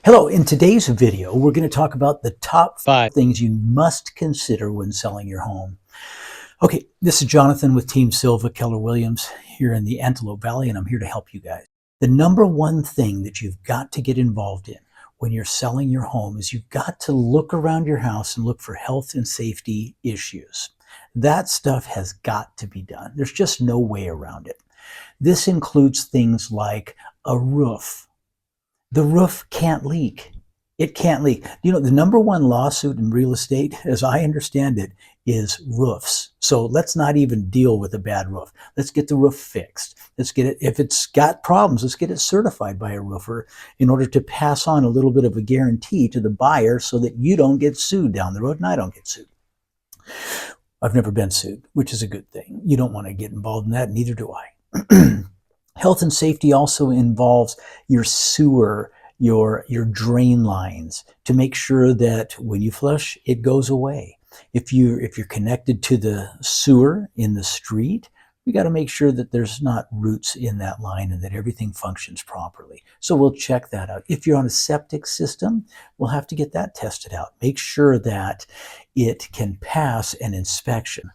Hello, in today's video, we're going to talk about the top 5 5. things you must consider when selling your home. Okay, this is Jonathan with Team Silva Keller Williams here in the Antelope Valley, and I'm here to help you guys. The number one thing that you've got to get involved in when you're selling your home is you've got to look around your house and look for health and safety issues. That stuff has got to be done. There's just no way around it. This includes things like a roof. The roof can't leak. It can't leak. You know, the number one lawsuit in real estate, as I understand it, is roofs. So let's not even deal with a bad roof. Let's get the roof fixed. Let's get it, if it's got problems, let's get it certified by a roofer in order to pass on a little bit of a guarantee to the buyer so that you don't get sued down the road and I don't get sued. I've never been sued, which is a good thing. You don't want to get involved in that, neither do I. Health and safety also involves your sewer, your drain lines, to make sure that when you flush, it goes away. If you're connected to the sewer in the street, we got to make sure that there's not roots in that line and that everything functions properly. So we'll check that out. If you're on a septic system, we'll have to get that tested out. Make sure that it can pass an inspection.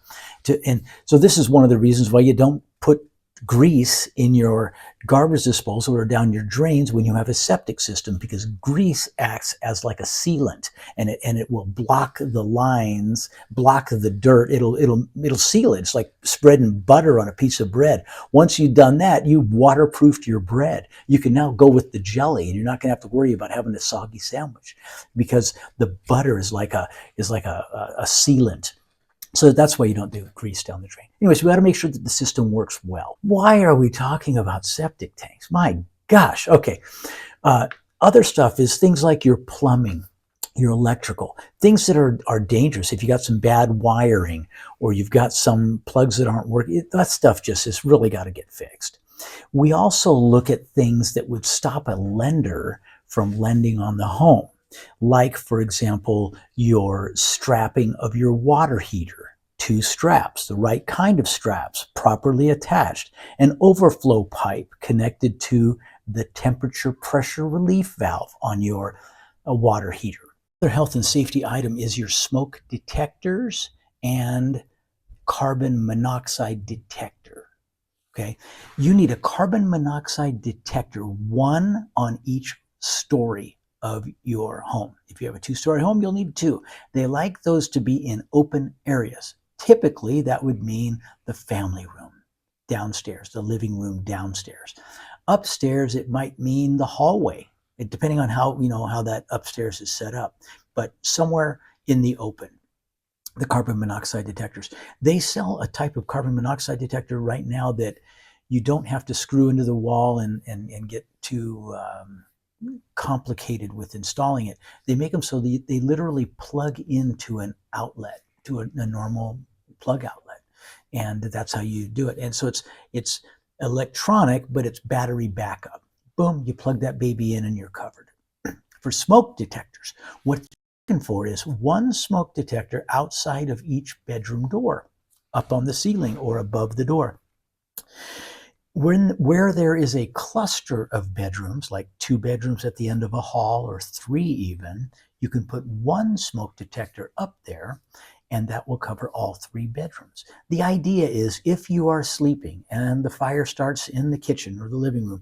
And so this is one of the reasons why you don't put grease in your garbage disposal or down your drains when you have a septic system, because grease acts as like a sealant, and it will block the lines, block the dirt. It'll seal it. It's like spreading butter on a piece of bread. Once you've done that, you waterproofed your bread. You can now go with the jelly, and you're not going to have to worry about having a soggy sandwich because the butter is like a sealant. So that's why you don't do grease down the drain. Anyways, we got to make sure that the system works well. Why are we talking about septic tanks? My gosh. Okay. Other stuff is things like your plumbing, your electrical, things that are dangerous. If you got some bad wiring or you've got some plugs that aren't working, that stuff just has really got to get fixed. We also look at things that would stop a lender from lending on the home. Like, for example, your strapping of your water heater, 2 straps, the right kind of straps, properly attached, an overflow pipe connected to the temperature pressure relief valve on your water heater. Another health and safety item is your smoke detectors and carbon monoxide detector. Okay, you need a carbon monoxide detector, one on each story of your home. If you have a 2-story home, you'll need 2. They like those to be in open areas. Typically, that would mean the family room downstairs, the living room downstairs. Upstairs, it might mean the hallway, depending on how that upstairs is set up, but somewhere in the open. The carbon monoxide detectors. They sell a type of carbon monoxide detector right now that you don't have to screw into the wall and get too complicated with installing it. They make them so they literally plug into an outlet, to a normal plug outlet, and that's how you do it. And so it's electronic, but it's battery backup. Boom, you plug that baby in and you're covered. For smoke detectors, what you're looking for is one smoke detector outside of each bedroom door, up on the ceiling or above the door. Where there is a cluster of bedrooms, like 2 bedrooms at the end of a hall or 3 even, you can put one smoke detector up there and that will cover all 3 bedrooms. The idea is if you are sleeping and the fire starts in the kitchen or the living room,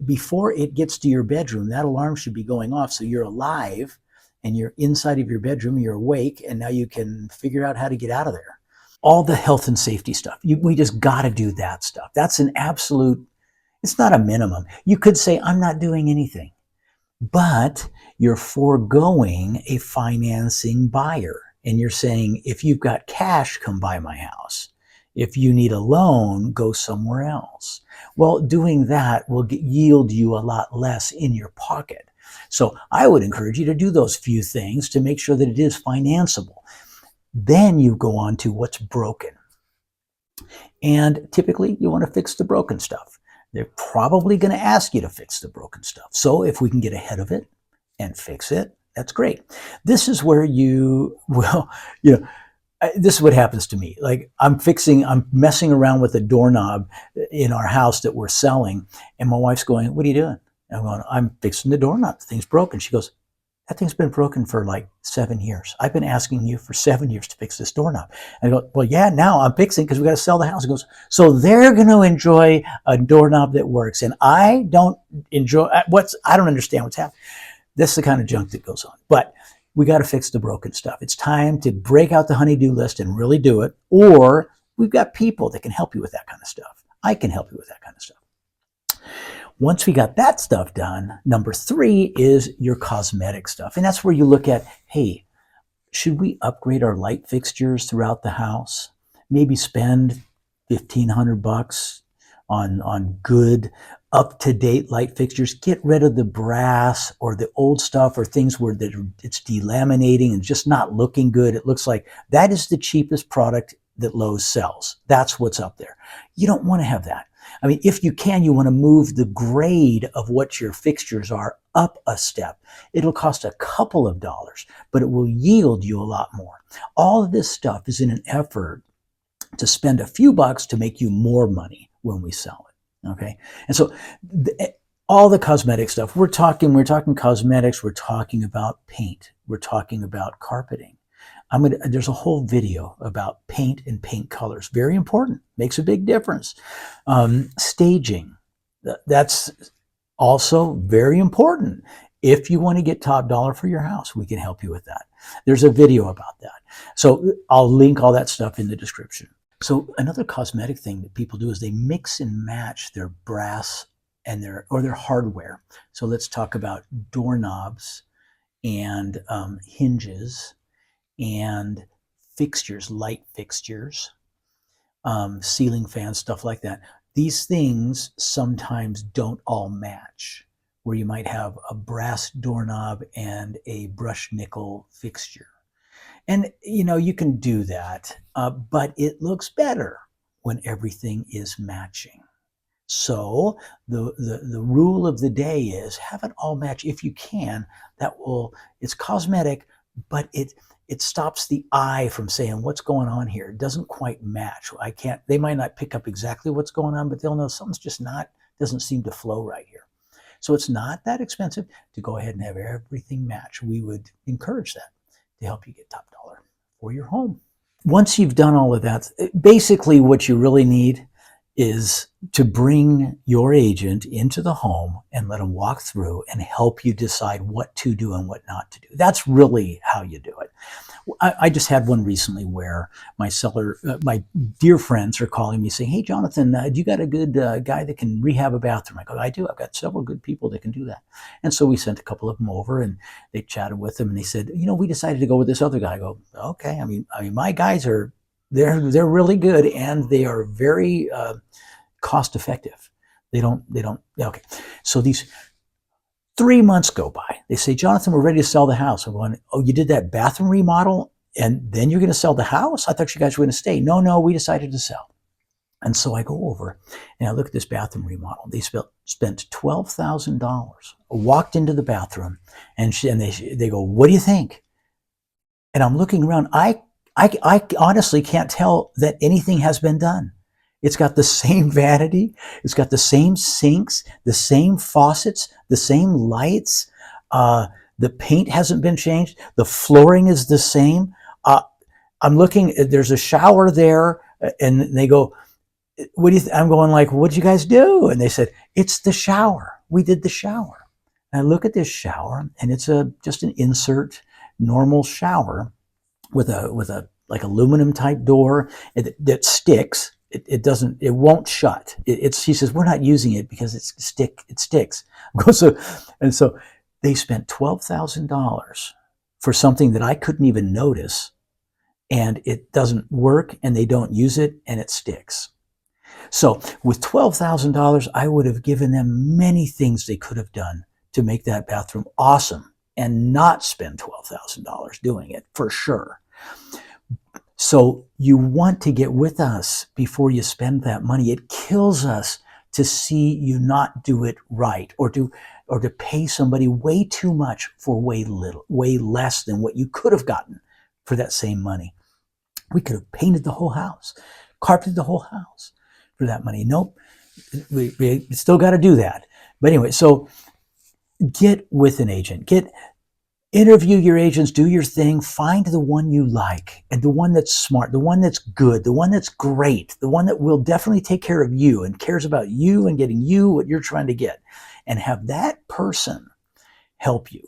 before it gets to your bedroom, that alarm should be going off so you're alive and you're inside of your bedroom, you're awake, and now you can figure out how to get out of there. All the health and safety stuff. We just got to do that stuff. That's an absolute, it's not a minimum. You could say, I'm not doing anything, but you're foregoing a financing buyer. And you're saying, if you've got cash, come buy my house. If you need a loan, go somewhere else. Well, doing that will yield you a lot less in your pocket. So I would encourage you to do those few things to make sure that it is financeable. Then you go on to what's broken. And typically you want to fix the broken stuff. They're probably going to ask you to fix the broken stuff. So if we can get ahead of it and fix it, that's great. This is where this is what happens to me. Like I'm messing around with a doorknob in our house that we're selling, and my wife's going, "What are you doing?" I'm going, I'm fixing the doorknob. The thing's broken. She goes, that thing's been broken for like 7 years. I've been asking you for 7 years to fix this doorknob. And I go, well, yeah, now I'm fixing because we got to sell the house. He goes, so they're going to enjoy a doorknob that works. And I don't enjoy I don't understand what's happening. This is the kind of junk that goes on. But we got to fix the broken stuff. It's time to break out the honey-do list and really do it. Or we've got people that can help you with that kind of stuff. I can help you with that kind of stuff. Once we got that stuff done, number 3 is your cosmetic stuff. And that's where you look at, hey, should we upgrade our light fixtures throughout the house? Maybe spend $1,500 on good, up-to-date light fixtures. Get rid of the brass or the old stuff or things where it's delaminating and just not looking good. It looks like that is the cheapest product that Lowe's sells. That's what's up there. You don't want to have that. I mean, if you can, you want to move the grade of what your fixtures are up a step. It'll cost a couple of dollars, but it will yield you a lot more. All of this stuff is in an effort to spend a few bucks to make you more money when we sell it. Okay. And so all the cosmetic stuff, we're talking cosmetics, we're talking about paint, we're talking about carpeting. There's a whole video about paint and paint colors. Very important. Makes a big difference. Staging. That's also very important. If you want to get top dollar for your house, we can help you with that. There's a video about that. So I'll link all that stuff in the description. So another cosmetic thing that people do is they mix and match their brass and their hardware. So let's talk about doorknobs and hinges and fixtures, light fixtures, ceiling fans, stuff like that. These things sometimes don't all match, where you might have a brass doorknob and a brushed nickel fixture. And, you can do that, but it looks better when everything is matching. So the rule of the day is have it all match if you can. It's cosmetic, but it stops the eye from saying what's going on here. It doesn't quite match. They might not pick up exactly what's going on, but they'll know something's just doesn't seem to flow right here. So it's not that expensive to go ahead and have everything match. We would encourage that to help you get top dollar for your home. Once you've done all of that, basically what you really need is to bring your agent into the home and let them walk through and help you decide what to do and what not to do. That's really how you do it. I just had one recently where my dear friends are calling me saying, hey, Jonathan, do you got a good guy that can rehab a bathroom? I go, I do. I've got several good people that can do that. And so we sent a couple of them over and they chatted with them and they said, we decided to go with this other guy. I go, okay. I mean, my guys they're really good and they are very cost effective. Okay. So these 3 months go by. They say, Jonathan, we're ready to sell the house. I'm going, oh, you did that bathroom remodel and then you're going to sell the house? I thought you guys were going to stay. No, we decided to sell. And so I go over and I look at this bathroom remodel. They spent $12,000. I walked into the bathroom and they go, what do you think? And I'm looking around. I honestly can't tell that anything has been done. It's got the same vanity. It's got the same sinks, the same faucets, the same lights. The paint hasn't been changed. The flooring is the same. I'm looking, there's a shower there and they go, what do you I'm going like, what'd you guys do? And they said, it's the shower. We did the shower. And I look at this shower and it's just an insert normal shower with a like aluminum type door that sticks. It won't shut. He says, we're not using it because it sticks. So they spent $12,000 for something that I couldn't even notice, and it doesn't work, and they don't use it, and it sticks. So with $12,000, I would have given them many things they could have done to make that bathroom awesome and not spend $12,000 doing it, for sure. So you want to get with us before you spend that money. It kills us to see you not do it right, or to pay somebody way too much for way less than what you could have gotten for that same money. We could have painted the whole house, carpeted the whole house for that money. Nope, we still got to do that. But anyway, so get with an agent. Interview your agents, do your thing, find the one you like, and the one that's smart, the one that's good, the one that's great, the one that will definitely take care of you and cares about you and getting you what you're trying to get, and have that person help you.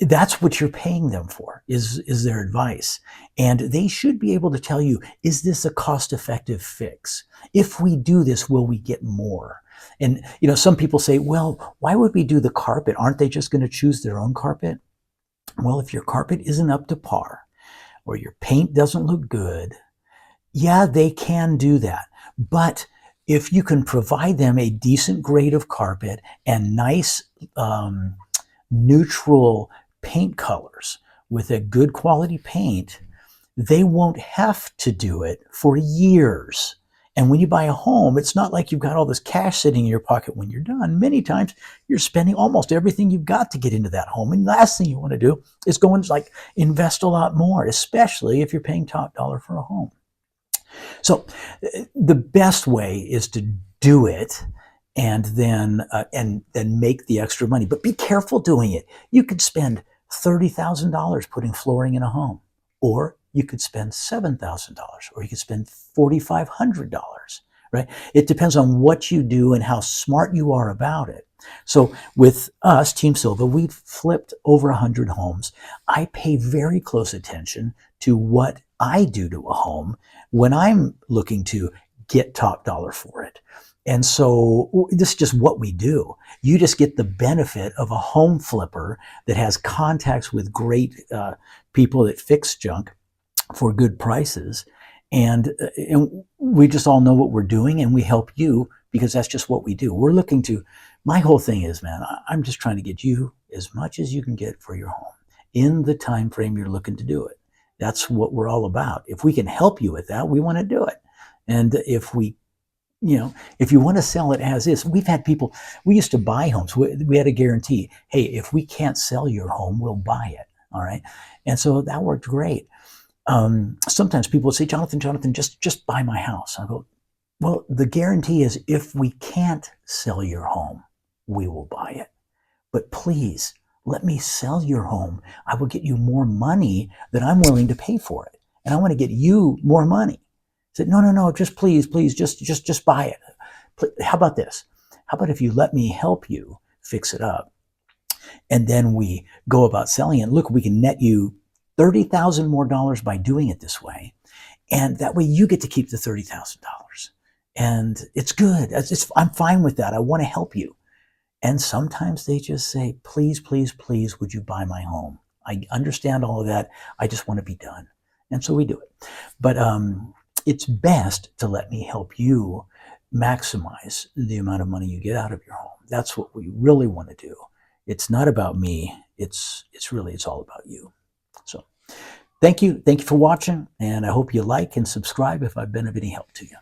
That's what you're paying them for, is their advice. And they should be able to tell you, is this a cost-effective fix? If we do this, will we get more? And some people say, well, why would we do the carpet? Aren't they just going to choose their own carpet? Well, if your carpet isn't up to par or your paint doesn't look good, yeah, they can do that. But if you can provide them a decent grade of carpet and nice neutral paint colors with a good quality paint, they won't have to do it for years. And when you buy a home, it's not like you've got all this cash sitting in your pocket when you're done. Many times you're spending almost everything you've got to get into that home. And the last thing you want to do is go and invest a lot more, especially if you're paying top dollar for a home. So the best way is to do it and then make the extra money. But be careful doing it. You could spend $30,000 putting flooring in a home, or you could spend $7,000, or you could spend $4,500, right? It depends on what you do and how smart you are about it. So with us, Team Silva, we've flipped over 100 homes. I pay very close attention to what I do to a home when I'm looking to get top dollar for it. And so this is just what we do. You just get the benefit of a home flipper that has contacts with great people that fix junk for good prices. And we just all know what we're doing, and we help you because that's just what we do. My whole thing is, man, I'm just trying to get you as much as you can get for your home in the time frame you're looking to do it. That's what we're all about. If we can help you with that, we want to do it. And if you want to sell it as is, we've had people, we used to buy homes. We had a guarantee. Hey, if we can't sell your home, we'll buy it. All right. And so that worked great. Sometimes people would say, Jonathan, just buy my house. I go, well, the guarantee is if we can't sell your home, we will buy it. But please let me sell your home. I will get you more money than I'm willing to pay for it. And I want to get you more money. I said, no, just please, just buy it. How about this? How about if you let me help you fix it up? And then we go about selling it. Look, we can net you $30,000 more by doing it this way. And that way you get to keep the $30,000. And it's good. I'm fine with that. I want to help you. And sometimes they just say, please, would you buy my home? I understand all of that. I just want to be done. And so we do it. But it's best to let me help you maximize the amount of money you get out of your home. That's what we really want to do. It's not about me. It's all about you. So thank you for watching, and I hope you like and subscribe if I've been of any help to you.